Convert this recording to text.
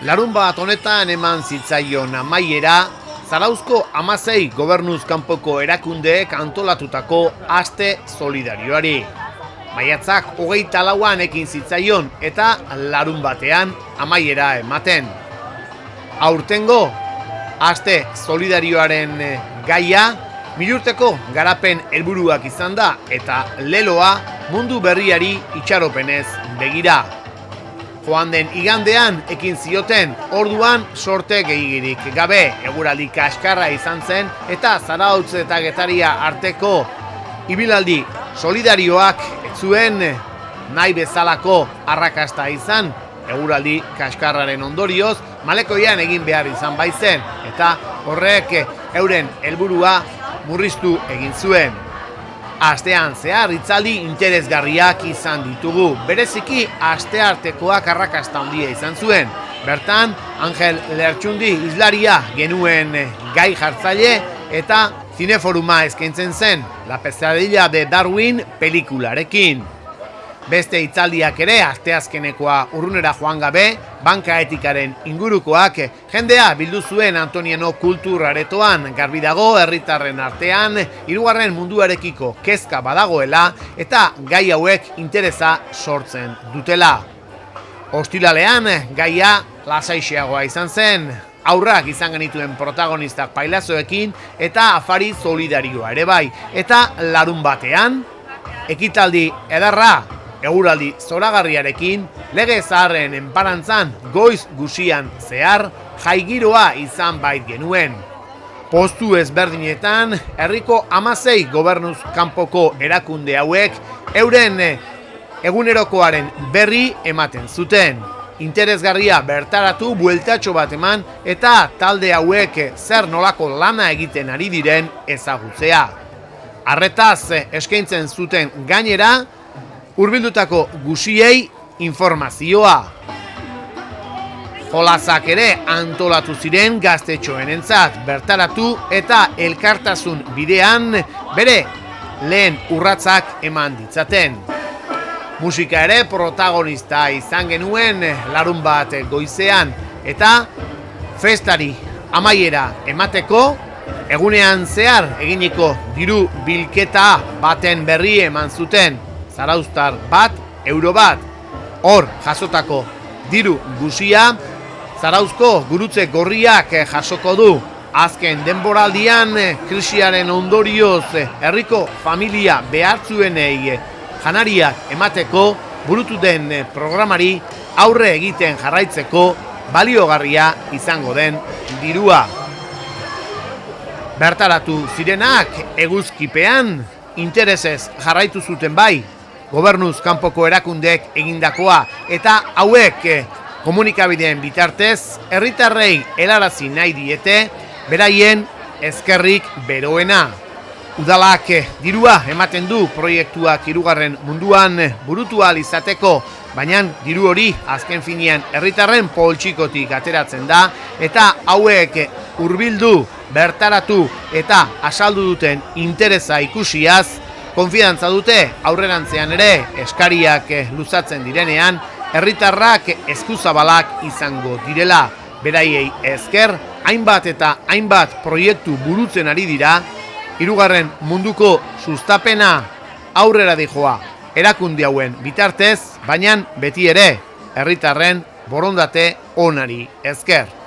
Larunbat honetan eman zitzaion amaiera Zarauzko 16 gobernuz kanpoko erakundeek antolatutako aste solidarioari. Maiatzak 24an ekin zitzaion eta larunbatean amaiera ematen. Aurtengo aste solidarioaren gaia milurteko garapen helburuak izan da eta leloa mundu berriari itxaropenez begira. Joan den igandean ekin zioten, orduan sorte gehigirik gabe, eguraldi kaskarra izan zen eta Zarautz eta Getaria arteko ibilaldi solidarioak ez zuen nahi bezalako arrakasta izan, eguraldi kaskarraren ondorioz malekoian egin behar izan baitzen eta horrek euren helburua murriztu egin zuen. Astean zehar hitzaldi interesgarriak izan ditugu, bereziki asteartekoak arrakasta handia izan zuen. Bertan, Angel Lertxundi hizlaria genuen gai jartzaile eta zineforuma eskaintzen zen, La pesadilla de Darwin pelikularekin. Beste hitzaldiak ere asteazkenekoa urrunera joan gabe, banka etikaren ingurukoak jendea bildu zuen Antoniano kulturaretoan, garbi dago herritarren artean hirugarren munduarekiko kezka badagoela eta gai hauek interesa sortzen dutela. Ostiralean gaia lasaixeagoa izan zen, haurrak izan genituen protagonistak pailazoekin eta afari solidarioa ere bai, eta larunbatean ekitaldi edarra eguraldi zoragarriarekin, lege zaharren enparantzan goiz guzian zehar jaigiroa izan bait genuen. Postu ezberdinetan, herriko 16 gobernuz kanpoko erakunde hauek euren egunerokoaren berri ematen zuten. Interesgarria bertaratu bueltatxo bat eman eta talde hauek zer nolako lana egiten ari diren ezagutzea. Arretaz eskaintzen zuten gainera, hurbildutako guziei informazioa. Jolazak ere antolatu ziren gaztetxoenentzat bertaratu eta elkartasun bidean bere lehen urratsak eman ditzaten. Musika ere protagonista izan genuen larunbat goizean eta festari amaiera emateko egunean zehar eginiko diru bilketa baten berri eman zuten. Zarauztar €1 bat. Hor jasotako diru guzia Zarauzko gurutze gorriak jasoko du. Azken denboraldian krisiaren ondorioz herriko familia behartzuenei janariak emateko burutu den programari aurre egiten jarraitzeko baliogarria izango den dirua. Bertaratu zirenak eguzkipean interesez jarraitu zuten bai, gobernuz kanpoko erakundeek egindakoa eta hauek komunikabideen bitartez herritarrei helarazi nahi diete beraien eskerrik beroena. Udalak dirua ematen du proiektuak hirugarren munduan burutu ahal izateko, baina diru hori azken finean herritarren poltsikotik ateratzen da eta hauek hurbildu, bertaratu eta azaldu duten interesa ikusiaz, konfidantza dute aurrerantzean ere eskariak luzatzen direnean, herritarrak eskuzabalak izango direla. Beraiei esker, hainbat eta hainbat proiektu burutzen ari dira, hirugarren munduko sustapena aurrera dijoa erakunde hauen bitartez, baina beti ere herritarren borondate onari esker.